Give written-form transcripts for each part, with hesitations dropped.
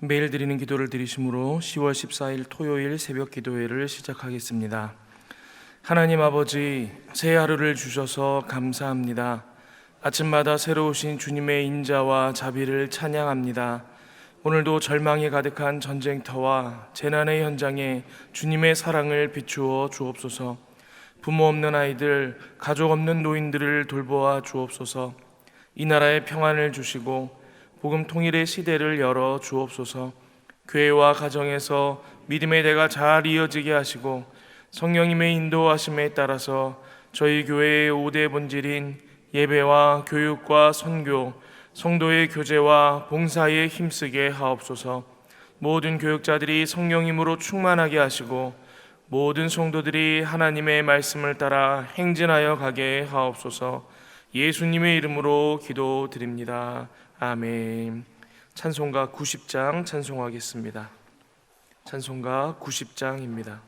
매일 드리는 기도를 드리심으로 10월 14일 토요일 새벽 기도회를 시작하겠습니다. 하나님 아버지, 새 하루를 주셔서 감사합니다. 아침마다 새로 오신 주님의 인자와 자비를 찬양합니다. 오늘도 절망이 가득한 전쟁터와 재난의 현장에 주님의 사랑을 비추어 주옵소서. 부모 없는 아이들, 가족 없는 노인들을 돌보아 주옵소서. 이 나라에 평안을 주시고 복음 통일의 시대를 열어 주옵소서. 교회와 가정에서 믿음의 대가 잘 이어지게 하시고 성령님의 인도하심에 따라서 저희 교회의 5대 본질인 예배와 교육과 선교, 성도의 교제와 봉사에 힘쓰게 하옵소서. 모든 교육자들이 성령님으로 충만하게 하시고 모든 성도들이 하나님의 말씀을 따라 행진하여 가게 하옵소서. 예수님의 이름으로 기도드립니다. 아멘. 찬송가 90장 찬송하겠습니다. 찬송가 90장입니다.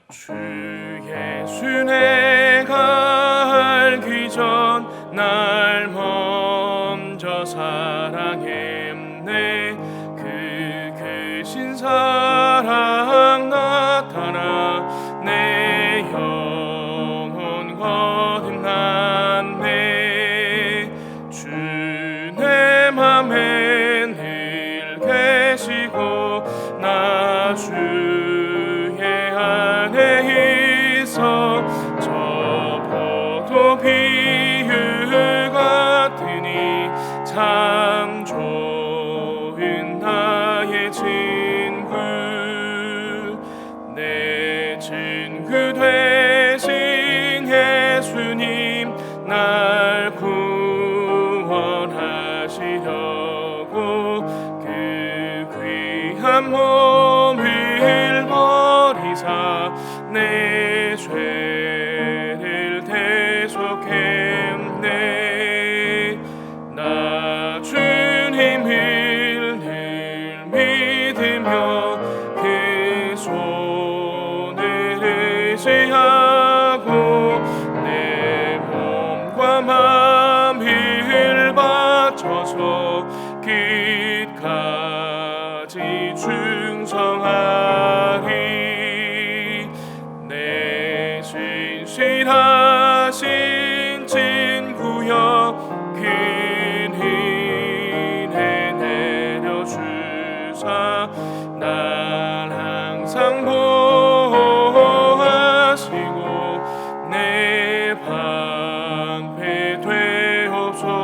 주 예수 내가 알기 전 날 먼저 사랑했네. 그 크신 사랑 나타나 내 영혼 거듭났네. 주 내 맘에 늘 계시고 나 주의 안에 있어. 저 포도 비유 같으니 참 좋은 나의 친구. 내 친구 되신 예수님 날 구원하시려고 그 귀한 몸을 버리사 내 죄를 대속했네. 나 주님을 늘 믿으며 그 손을 의지하고 내 몸과 마음을 바쳐서 끝까지 충성하리. 내 신실하신 친구여 큰 은혜 내려주사 날 항상 보호하시고 내 방패 되옵소서.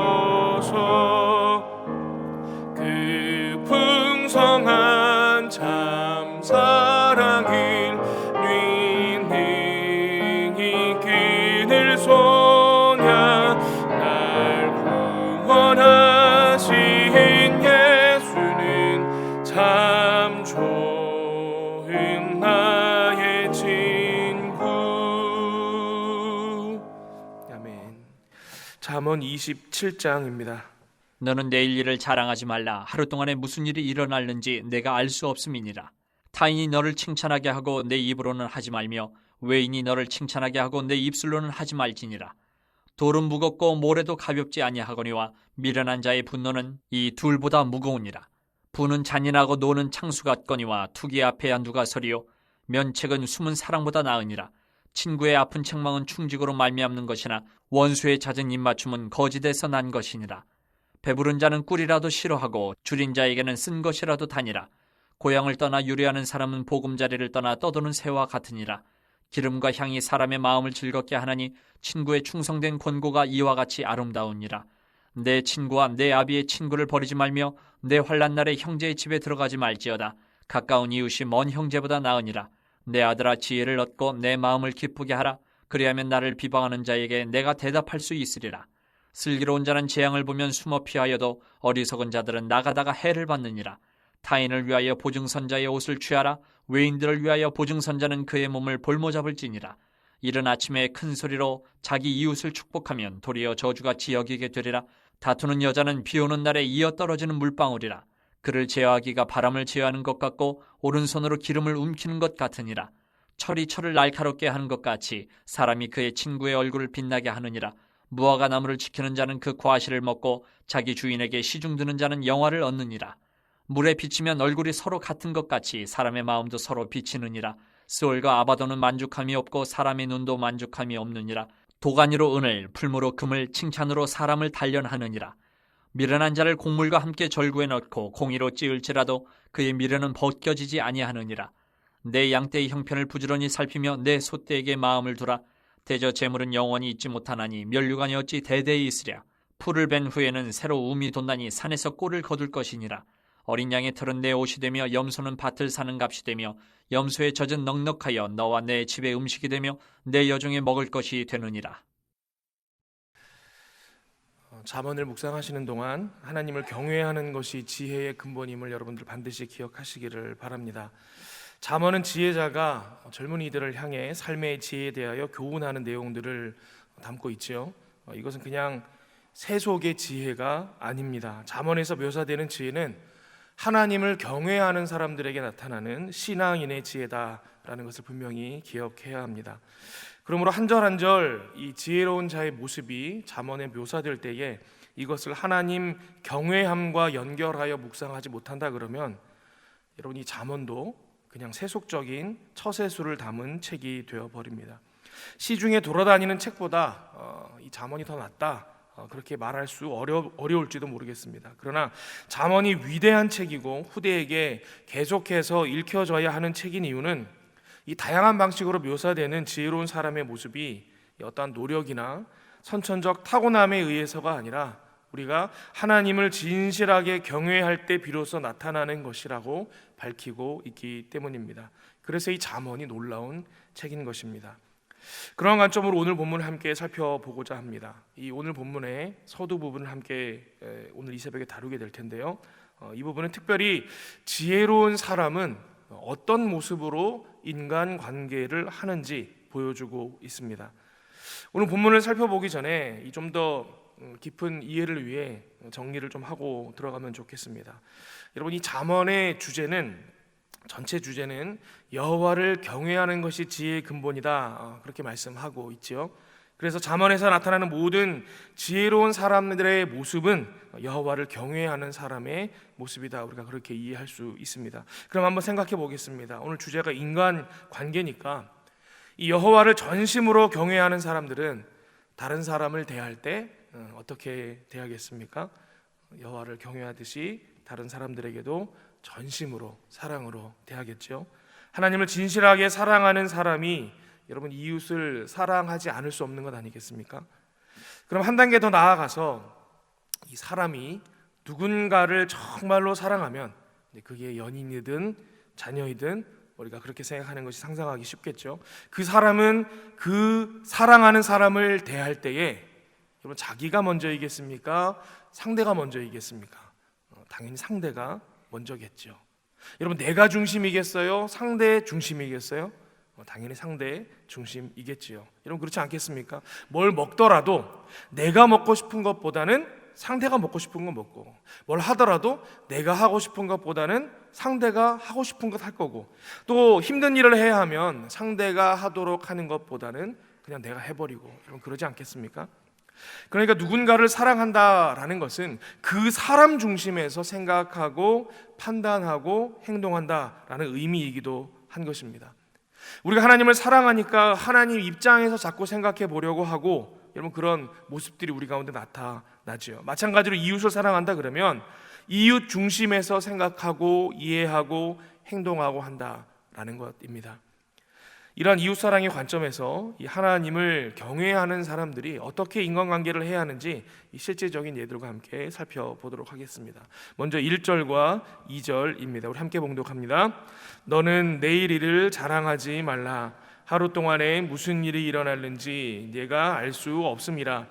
그 풍성한 참 사랑을 능히 그늘 소냐. 날 구원하신 예수는 참 좋은 나의 친구. 아멘. 잠언 27장입니다. 너는 내일 일을 자랑하지 말라. 하루 동안에 무슨 일이 일어날는지 내가 알 수 없음이니라. 타인이 너를 칭찬하게 하고 내 입으로는 하지 말며 외인이 너를 칭찬하게 하고 내 입술로는 하지 말지니라. 돌은 무겁고 모래도 가볍지 아니하거니와 미련한 자의 분노는 이 둘보다 무거우니라. 부는 잔인하고 노는 창수 같거니와 투기 앞에야 누가 서리요. 면책은 숨은 사랑보다 나으니라. 친구의 아픈 책망은 충직으로 말미암는 것이나 원수의 잦은 입맞춤은 거짓에서 난 것이니라. 배부른 자는 꿀이라도 싫어하고 줄인 자에게는 쓴 것이라도 다니라. 고향을 떠나 유래하는 사람은 보금자리를 떠나 떠도는 새와 같으니라. 기름과 향이 사람의 마음을 즐겁게 하나니 친구의 충성된 권고가 이와 같이 아름다우니라. 내 친구와 내 아비의 친구를 버리지 말며 내 환난 날에 형제의 집에 들어가지 말지어다. 가까운 이웃이 먼 형제보다 나으니라. 내 아들아 지혜를 얻고 내 마음을 기쁘게 하라. 그리하면 나를 비방하는 자에게 내가 대답할 수 있으리라. 슬기로운 자는 재앙을 보면 숨어 피하여도 어리석은 자들은 나가다가 해를 받느니라. 타인을 위하여 보증선자의 옷을 취하라. 외인들을 위하여 보증선자는 그의 몸을 볼모잡을지니라. 이른 아침에 큰 소리로 자기 이웃을 축복하면 도리어 저주같이 여기게 되리라. 다투는 여자는 비 오는 날에 이어 떨어지는 물방울이라. 그를 제어하기가 바람을 제어하는 것 같고 오른손으로 기름을 움키는 것 같으니라. 철이 철을 날카롭게 하는 것 같이 사람이 그의 친구의 얼굴을 빛나게 하느니라. 무화과 나무를 지키는 자는 그 과실을 먹고 자기 주인에게 시중드는 자는 영화를 얻느니라. 물에 비치면 얼굴이 서로 같은 것 같이 사람의 마음도 서로 비치느니라. 스올과 아바도는 만족함이 없고 사람의 눈도 만족함이 없느니라. 도가니로 은을, 풀무로 금을, 칭찬으로 사람을 단련하느니라. 미련한 자를 곡물과 함께 절구에 넣고 공의로 찌을지라도 그의 미련은 벗겨지지 아니하느니라. 내 양떼의 형편을 부지런히 살피며 내 소떼에게 마음을 두라. 대저 재물은 영원히 있지 못하나니 면류관이 어찌 대대히 있으랴. 풀을 벤 후에는 새로 움이 돋나니 산에서 꼴을 거둘 것이니라. 어린 양의 털은 내 옷이 되며 염소는 밭을 사는 값이 되며 염소의 젖은 넉넉하여 너와 내 집의 음식이 되며 내 여종의 먹을 것이 되느니라. 잠언을 묵상하시는 동안 하나님을 경외하는 것이 지혜의 근본임을 여러분들 반드시 기억하시기를 바랍니다. 잠언은 지혜자가 젊은이들을 향해 삶의 지혜에 대하여 교훈하는 내용들을 담고 있지요. 이것은 그냥 세속의 지혜가 아닙니다. 잠언에서 묘사되는 지혜는 하나님을 경외하는 사람들에게 나타나는 신앙인의 지혜다라는 것을 분명히 기억해야 합니다. 그러므로 한 절 한 절 이 지혜로운 자의 모습이 잠언에 묘사될 때에 이것을 하나님 경외함과 연결하여 묵상하지 못한다 그러면 여러분 이 잠언도 그냥 세속적인 처세술을 담은 책이 되어버립니다. 시중에 돌아다니는 책보다 이 잠언이 더 낫다 그렇게 말할 수 어려울지도 모르겠습니다. 그러나 잠언이 위대한 책이고 후대에게 계속해서 읽혀져야 하는 책인 이유는 이 다양한 방식으로 묘사되는 지혜로운 사람의 모습이 어떠한 노력이나 선천적 타고남에 의해서가 아니라 우리가 하나님을 진실하게 경외할 때 비로소 나타나는 것이라고 밝히고 있기 때문입니다. 그래서 이 잠언이 놀라운 책인 것입니다. 그런 관점으로 오늘 본문을 함께 살펴보고자 합니다. 이 오늘 본문의 서두 부분을 함께 오늘 이 새벽에 다루게 될 텐데요. 이 부분은 특별히 지혜로운 사람은 어떤 모습으로 인간관계를 하는지 보여주고 있습니다. 오늘 본문을 살펴보기 전에 좀 더 깊은 이해를 위해 정리를 좀 하고 들어가면 좋겠습니다. 여러분 이 잠언의 주제는 전체 주제는 여호와를 경외하는 것이 지혜의 근본이다 그렇게 말씀하고 있죠. 그래서 잠언에서 나타나는 모든 지혜로운 사람들의 모습은 여호와를 경외하는 사람의 모습이다 우리가 그렇게 이해할 수 있습니다. 그럼 한번 생각해 보겠습니다. 오늘 주제가 인간 관계니까 이 여호와를 전심으로 경외하는 사람들은 다른 사람을 대할 때 어떻게 대하겠습니까? 여호와를 경외하듯이 다른 사람들에게도 전심으로 사랑으로 대하겠죠. 하나님을 진실하게 사랑하는 사람이 여러분 이웃을 사랑하지 않을 수 없는 것 아니겠습니까? 그럼 한 단계 더 나아가서 이 사람이 누군가를 정말로 사랑하면 그게 연인이든 자녀이든 우리가 그렇게 생각하는 것이 상상하기 쉽겠죠. 그 사람은 그 사랑하는 사람을 대할 때에 여러분 자기가 먼저이겠습니까? 상대가 먼저이겠습니까? 당연히 상대가 먼저겠죠. 여러분 내가 중심이겠어요? 상대 중심이겠어요? 당연히 상대 중심이겠지요. 여러분 그렇지 않겠습니까? 뭘 먹더라도 내가 먹고 싶은 것보다는 상대가 먹고 싶은 거 먹고, 뭘 하더라도 내가 하고 싶은 것보다는 상대가 하고 싶은 것 할 거고, 또 힘든 일을 해야 하면 상대가 하도록 하는 것보다는 그냥 내가 해버리고, 여러분 그러지 않겠습니까? 그러니까 누군가를 사랑한다라는 것은 그 사람 중심에서 생각하고 판단하고 행동한다라는 의미이기도 한 것입니다. 우리가 하나님을 사랑하니까 하나님 입장에서 자꾸 생각해 보려고 하고, 여러분 그런 모습들이 우리 가운데 나타나죠. 마찬가지로 이웃을 사랑한다 그러면 이웃 중심에서 생각하고 이해하고 행동하고 한다라는 것입니다. 이러한 이웃사랑의 관점에서 이 하나님을 경외하는 사람들이 어떻게 인간관계를 해야 하는지 이 실제적인 예들과 함께 살펴보도록 하겠습니다. 먼저 1절과 2절입니다. 우리 함께 봉독합니다. 너는 내일 일을 자랑하지 말라. 하루 동안에 무슨 일이 일어났는지 네가 알 수 없음이라.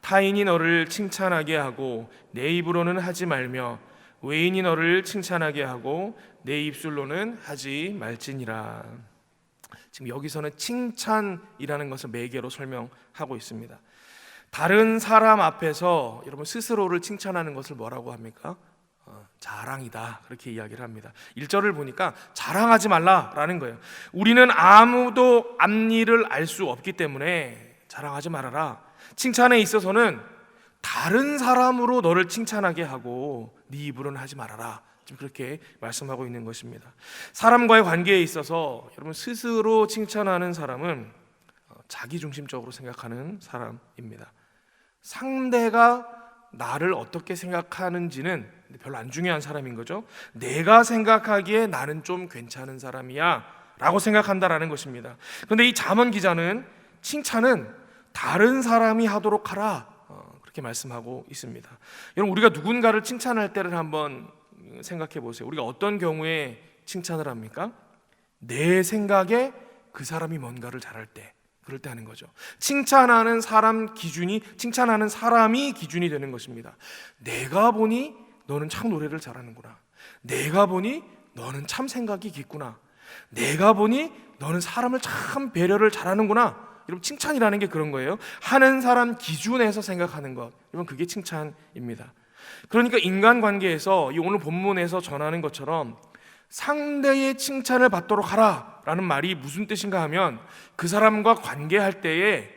타인이 너를 칭찬하게 하고 내 입으로는 하지 말며 외인이 너를 칭찬하게 하고 내 입술로는 하지 말지니라. 지금 여기서는 칭찬이라는 것을 매개로 설명하고 있습니다. 다른 사람 앞에서 여러분 스스로를 칭찬하는 것을 뭐라고 합니까? 자랑이다, 그렇게 이야기를 합니다. 1절을 보니까 자랑하지 말라라는 거예요. 우리는 아무도 앞일을 알 수 없기 때문에 자랑하지 말아라. 칭찬에 있어서는 다른 사람으로 너를 칭찬하게 하고 네 입으로는 하지 말아라. 지금 그렇게 말씀하고 있는 것입니다. 사람과의 관계에 있어서 여러분 스스로 칭찬하는 사람은 자기중심적으로 생각하는 사람입니다. 상대가 나를 어떻게 생각하는지는 별로 안 중요한 사람인 거죠. 내가 생각하기에 나는 좀 괜찮은 사람이야 라고 생각한다라는 것입니다. 그런데 이 잠언 기자는 칭찬은 다른 사람이 하도록 하라, 그렇게 말씀하고 있습니다. 여러분, 우리가 누군가를 칭찬할 때를 한번 생각해 보세요. 우리가 어떤 경우에 칭찬을 합니까? 내 생각에 그 사람이 뭔가를 잘할 때, 그럴 때 하는 거죠. 칭찬하는 사람 기준이, 칭찬하는 사람이 기준이 되는 것입니다. 내가 보니 너는 참 노래를 잘하는구나. 내가 보니 너는 참 생각이 깊구나. 내가 보니 너는 사람을 참 배려를 잘하는구나. 여러분, 칭찬이라는 게 그런 거예요. 하는 사람 기준에서 생각하는 것, 여러분, 그게 칭찬입니다. 그러니까 인간관계에서 이 오늘 본문에서 전하는 것처럼 상대의 칭찬을 받도록 하라 라는 말이 무슨 뜻인가 하면, 그 사람과 관계할 때에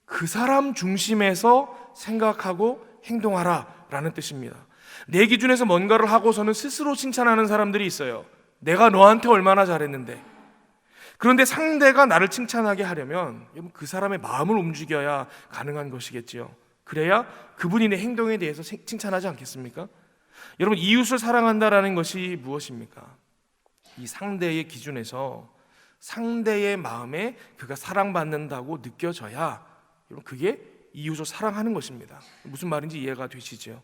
그 사람 중심에서 생각하고 행동하라 라는 뜻입니다. 내 기준에서 뭔가를 하고서는 스스로 칭찬하는 사람들이 있어요. 내가 너한테 얼마나 잘했는데. 그런데 상대가 나를 칭찬하게 하려면 그 사람의 마음을 움직여야 가능한 것이겠지요. 그래야 그분이 내 행동에 대해서 칭찬하지 않겠습니까? 여러분, 이웃을 사랑한다라는 것이 무엇입니까? 이 상대의 기준에서 상대의 마음에 그가 사랑받는다고 느껴져야, 여러분, 그게 이웃을 사랑하는 것입니다. 무슨 말인지 이해가 되시죠?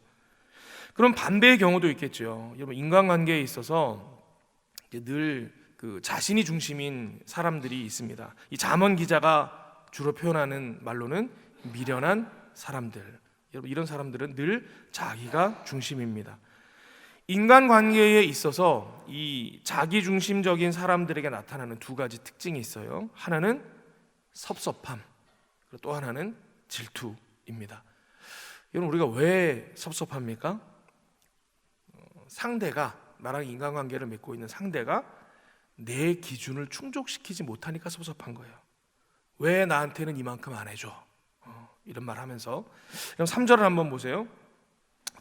그럼 반대의 경우도 있겠죠. 여러분, 인간관계에 있어서 늘 그 자신이 중심인 사람들이 있습니다. 이 잠언 기자가 주로 표현하는 말로는 미련한 사람들. 여러분, 이런 사람들은 늘 자기가 중심입니다. 인간관계에 있어서 이 자기중심적인 사람들에게 나타나는 두 가지 특징이 있어요. 하나는 섭섭함, 그리고 또 하나는 질투입니다. 여러분, 우리가 왜 섭섭합니까? 상대가, 나랑 인간관계를 맺고 있는 상대가 내 기준을 충족시키지 못하니까 섭섭한 거예요. 왜 나한테는 이만큼 안 해줘? 이런 말 하면서. 그럼 3절을 한번 보세요.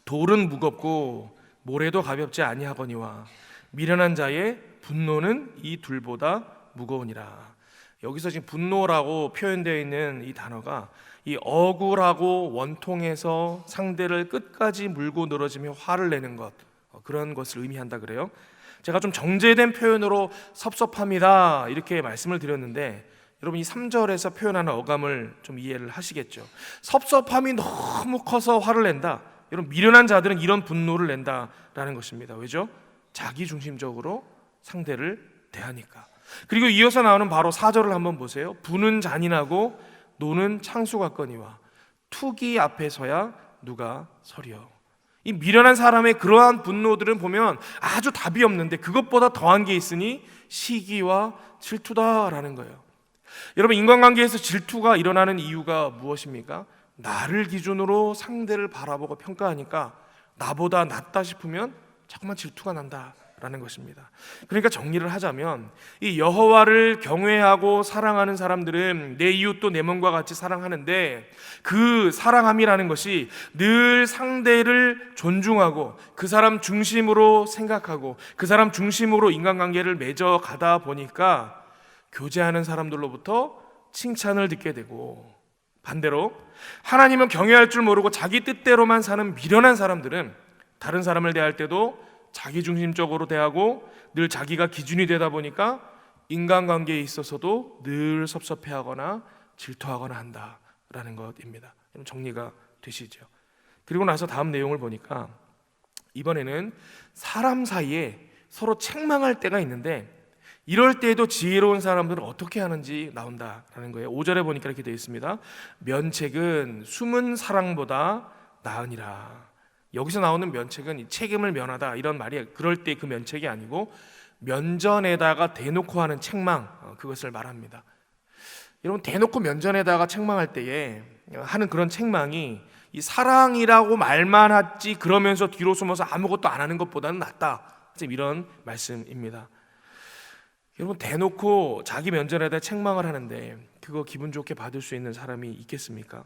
돌은 무겁고 모래도 가볍지 아니하거니와 미련한 자의 분노는 이 둘보다 무거우니라. 여기서 지금 분노라고 표현되어 있는 이 단어가 이 억울하고 원통해서 상대를 끝까지 물고 늘어지며 화를 내는 것, 그런 것을 의미한다 그래요. 제가 좀 정제된 표현으로 섭섭합니다 이렇게 말씀을 드렸는데, 여러분, 이 3절에서 표현하는 어감을 좀 이해를 하시겠죠. 섭섭함이 너무 커서 화를 낸다. 여러분, 미련한 자들은 이런 분노를 낸다라는 것입니다. 왜죠? 자기중심적으로 상대를 대하니까. 그리고 이어서 나오는 바로 4절을 한번 보세요. 부는 잔인하고 노는 창수 같거니와 투기 앞에서야 누가 서려. 이 미련한 사람의 그러한 분노들은 보면 아주 답이 없는데 그것보다 더한 게 있으니 시기와 질투다라는 거예요. 여러분, 인간관계에서 질투가 일어나는 이유가 무엇입니까? 나를 기준으로 상대를 바라보고 평가하니까 나보다 낫다 싶으면 자꾸만 질투가 난다라는 것입니다. 그러니까 정리를 하자면 이 여호와를 경외하고 사랑하는 사람들은 내 이웃도 내 몸과 같이 사랑하는데, 그 사랑함이라는 것이 늘 상대를 존중하고 그 사람 중심으로 생각하고 그 사람 중심으로 인간관계를 맺어 가다 보니까 교제하는 사람들로부터 칭찬을 듣게 되고, 반대로 하나님은 경외할 줄 모르고 자기 뜻대로만 사는 미련한 사람들은 다른 사람을 대할 때도 자기중심적으로 대하고 늘 자기가 기준이 되다 보니까 인간관계에 있어서도 늘 섭섭해하거나 질투하거나 한다라는 것입니다. 정리가 되시죠? 그리고 나서 다음 내용을 보니까 이번에는 사람 사이에 서로 책망할 때가 있는데, 이럴 때에도 지혜로운 사람들은 어떻게 하는지 나온다라는 거예요. 5절에 보니까 이렇게 되어 있습니다. 면책은 숨은 사랑보다 나으니라. 여기서 나오는 면책은 이 책임을 면하다 이런 말이에요. 그럴 때 그 면책이 아니고 면전에다가 대놓고 하는 책망, 그것을 말합니다. 여러분, 대놓고 면전에다가 책망할 때에 하는 그런 책망이 이 사랑이라고 말만 하지 그러면서 뒤로 숨어서 아무것도 안 하는 것보다는 낫다. 이런 말씀입니다. 여러분, 대놓고 자기 면전에다 책망을 하는데 그거 기분 좋게 받을 수 있는 사람이 있겠습니까?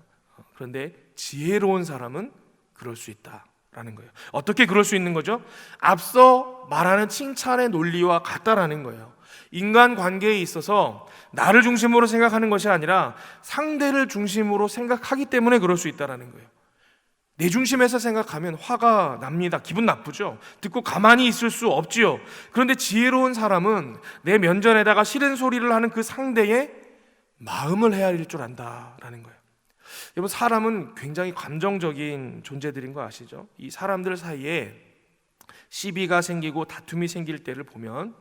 그런데 지혜로운 사람은 그럴 수 있다라는 거예요. 어떻게 그럴 수 있는 거죠? 앞서 말하는 칭찬의 논리와 같다라는 거예요. 인간 관계에 있어서 나를 중심으로 생각하는 것이 아니라 상대를 중심으로 생각하기 때문에 그럴 수 있다라는 거예요. 내 중심에서 생각하면 화가 납니다. 기분 나쁘죠. 듣고 가만히 있을 수 없지요. 그런데 지혜로운 사람은 내 면전에다가 싫은 소리를 하는 그 상대의 마음을 헤아릴 줄 안다라는 거예요. 여러분, 사람은 굉장히 감정적인 존재들인 거 아시죠? 이 사람들 사이에 시비가 생기고 다툼이 생길 때를 보면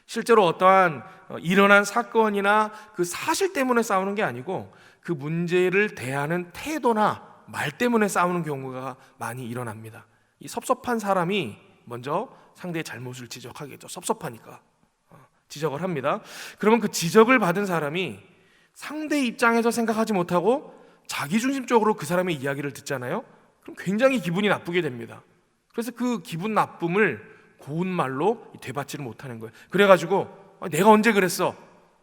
실제로 어떠한 일어난 사건이나 그 사실 때문에 싸우는 게 아니고 그 문제를 대하는 태도나 말 때문에 싸우는 경우가 많이 일어납니다. 이 섭섭한 사람이 먼저 상대의 잘못을 지적하겠죠. 섭섭하니까 지적을 합니다. 그러면 그 지적을 받은 사람이 상대 입장에서 생각하지 못하고 자기중심적으로 그 사람의 이야기를 듣잖아요. 그럼 굉장히 기분이 나쁘게 됩니다. 그래서 그 기분 나쁨을 고운 말로 되받지를 못하는 거예요. 그래가지고 내가 언제 그랬어?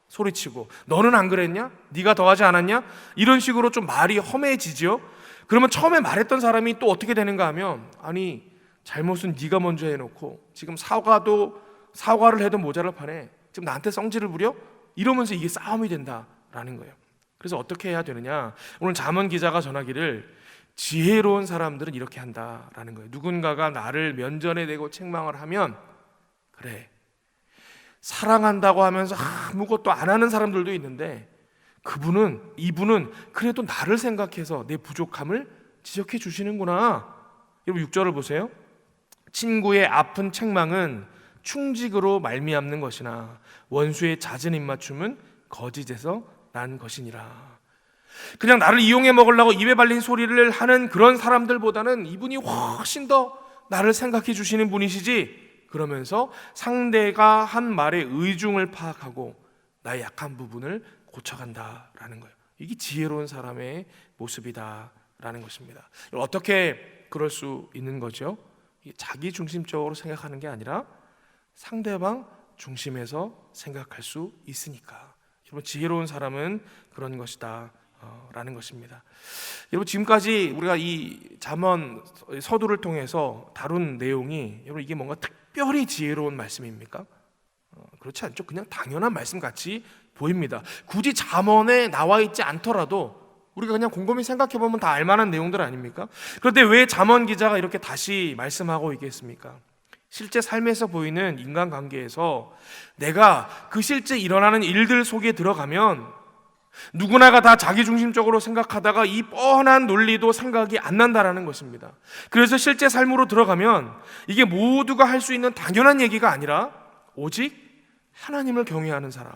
소리치고 너는 안 그랬냐? 네가 더하지 않았냐? 이런 식으로 좀 말이 험해지죠. 그러면 처음에 말했던 사람이 또 어떻게 되는가 하면 아니 잘못은 네가 먼저 해놓고 지금 사과를 해도 모자랄 판에 지금 나한테 성질을 부려? 이러면서 이게 싸움이 된다라는 거예요. 그래서 어떻게 해야 되느냐? 오늘 잠언 기자가 전하기를 지혜로운 사람들은 이렇게 한다라는 거예요. 누군가가 나를 면전에 대고 책망을 하면 그래 사랑한다고 하면서 아무것도 안 하는 사람들도 있는데 이분은 그래도 나를 생각해서 내 부족함을 지적해 주시는구나. 여러분 6절을 보세요. 친구의 아픈 책망은 충직으로 말미암는 것이나 원수의 잦은 입맞춤은 거짓에서 난 것이니라. 그냥 나를 이용해 먹으려고 입에 발린 소리를 하는 그런 사람들보다는 이분이 훨씬 더 나를 생각해 주시는 분이시지, 그러면서 상대가 한 말의 의중을 파악하고 나의 약한 부분을 고쳐간다라는 거예요. 이게 지혜로운 사람의 모습이다라는 것입니다. 어떻게 그럴 수 있는 거죠? 자기 중심적으로 생각하는 게 아니라 상대방 중심에서 생각할 수 있으니까. 여러분, 지혜로운 사람은 그런 것이다 라는 것입니다. 여러분, 지금까지 우리가 이 잠언 서두를 통해서 다룬 내용이 여러분 이게 뭔가 특별히 지혜로운 말씀입니까? 그렇지 않죠. 그냥 당연한 말씀 같이 보입니다. 굳이 잠언에 나와 있지 않더라도 우리가 그냥 곰곰이 생각해 보면 다 알만한 내용들 아닙니까? 그런데 왜 잠언 기자가 이렇게 다시 말씀하고 있겠습니까? 실제 삶에서 보이는 인간관계에서 내가 그 실제 일어나는 일들 속에 들어가면 누구나가 다 자기중심적으로 생각하다가 이 뻔한 논리도 생각이 안 난다라는 것입니다. 그래서 실제 삶으로 들어가면 이게 모두가 할 수 있는 당연한 얘기가 아니라 오직 하나님을 경외하는 사람,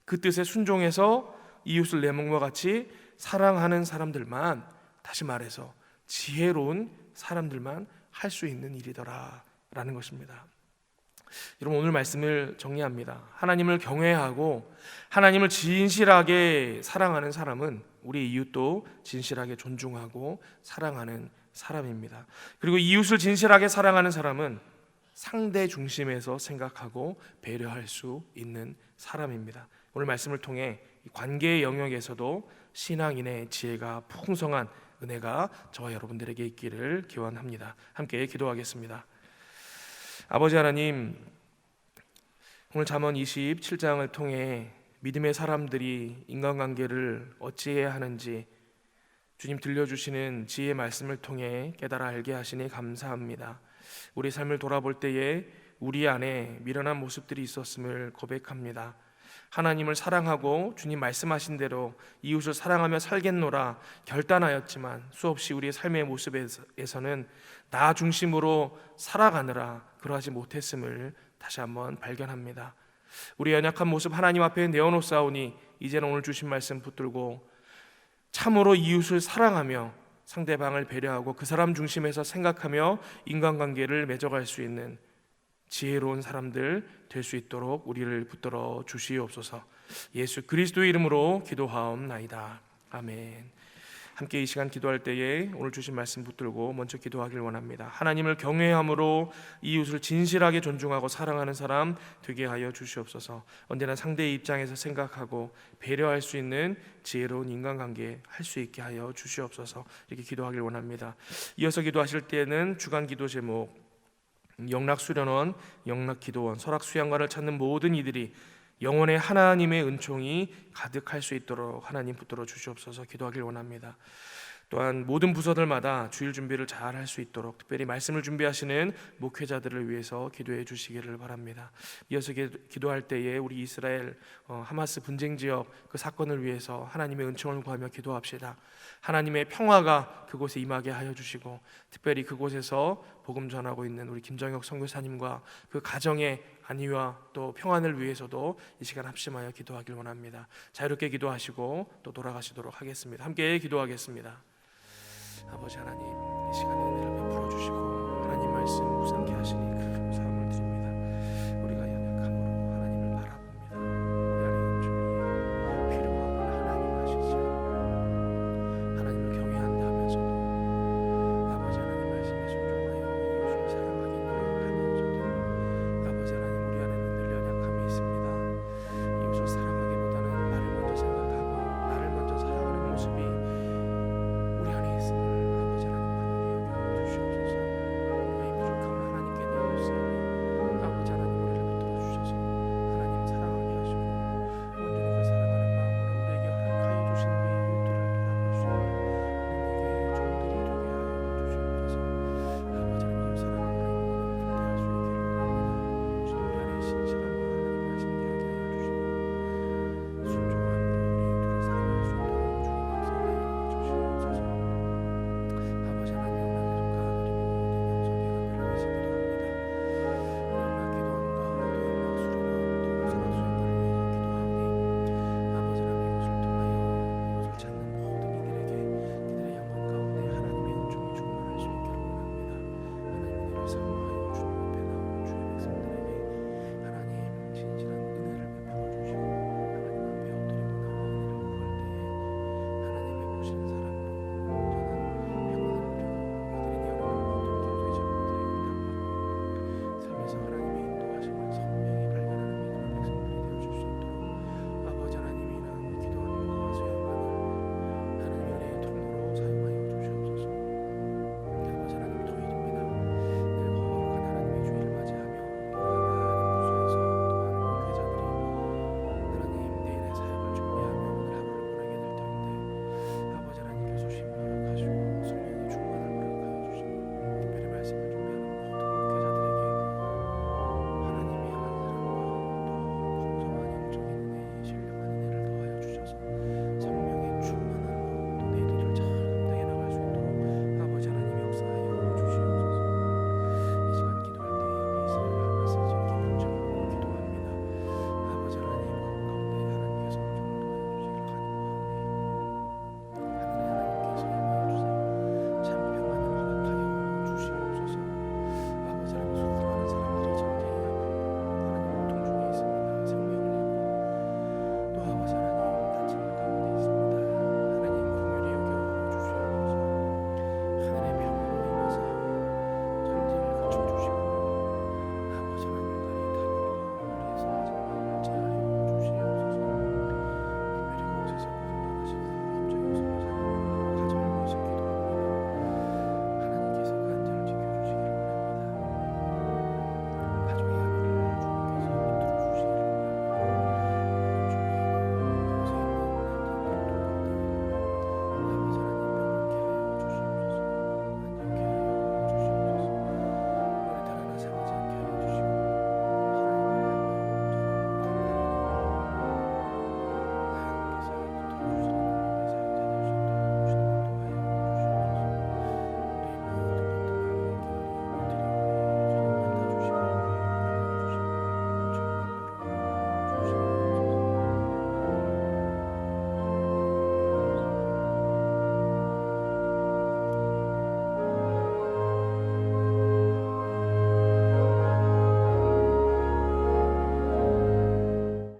그 뜻에 순종해서 이웃을 내 몸과 같이 사랑하는 사람들만, 다시 말해서 지혜로운 사람들만 할 수 있는 일이더라 라는 것입니다. 여러분, 오늘 말씀을 정리합니다. 하나님을 경외하고 하나님을 진실하게 사랑하는 사람은 우리 이웃도 진실하게 존중하고 사랑하는 사람입니다. 그리고 이웃을 진실하게 사랑하는 사람은 상대 중심에서 생각하고 배려할 수 있는 사람입니다. 오늘 말씀을 통해 관계의 영역에서도 신앙인의 지혜가 풍성한 은혜가 저와 여러분들에게 있기를 기원합니다. 함께 기도하겠습니다. 아버지 하나님, 오늘 잠언 27장을 통해 믿음의 사람들이 인간관계를 어찌해야 하는지 주님 들려주시는 지혜의 말씀을 통해 깨달아 알게 하시니 감사합니다. 우리 삶을 돌아볼 때에 우리 안에 미련한 모습들이 있었음을 고백합니다. 하나님을 사랑하고 주님 말씀하신 대로 이웃을 사랑하며 살겠노라 결단하였지만 수없이 우리의 삶의 모습에서는 나 중심으로 살아가느라 그러하지 못했음을 다시 한번 발견합니다. 우리 연약한 모습 하나님 앞에 내어놓사오니 이제는 오늘 주신 말씀 붙들고 참으로 이웃을 사랑하며 상대방을 배려하고 그 사람 중심에서 생각하며 인간관계를 맺어갈 수 있는 지혜로운 사람들 될 수 있도록 우리를 붙들어 주시옵소서. 예수 그리스도의 이름으로 기도하옵나이다. 아멘. 함께 이 시간 기도할 때에 오늘 주신 말씀 붙들고 먼저 기도하길 원합니다. 하나님을 경외함으로 이웃을 진실하게 존중하고 사랑하는 사람 되게 하여 주시옵소서. 언제나 상대의 입장에서 생각하고 배려할 수 있는 지혜로운 인간관계 할 수 있게 하여 주시옵소서. 이렇게 기도하길 원합니다. 이어서 기도하실 때에는 주간 기도 제목 영락수련원, 영락기도원, 설악수양관을 찾는 모든 이들이 영혼의 하나님의 은총이 가득할 수 있도록 하나님 붙들어 주시옵소서 기도하길 원합니다. 또한 모든 부서들마다 주일 준비를 잘 할 수 있도록 특별히 말씀을 준비하시는 목회자들을 위해서 기도해 주시기를 바랍니다. 이어서 기도할 때에 우리 이스라엘 하마스 분쟁 지역 그 사건을 위해서 하나님의 은총을 구하며 기도합시다. 하나님의 평화가 그곳에 임하게 하여 주시고 특별히 그곳에서 복음 전하고 있는 우리 김정혁 선교사님과 그 가정의 안위와 또 평안을 위해서도 이 시간 합심하여 기도하길 원합니다. 자유롭게 기도하시고 또 돌아가시도록 하겠습니다. 함께 기도하겠습니다. 아버지 하나님, 이 시간에 은혜를 베풀어 주시고 하나님 말씀 묵상케 하시니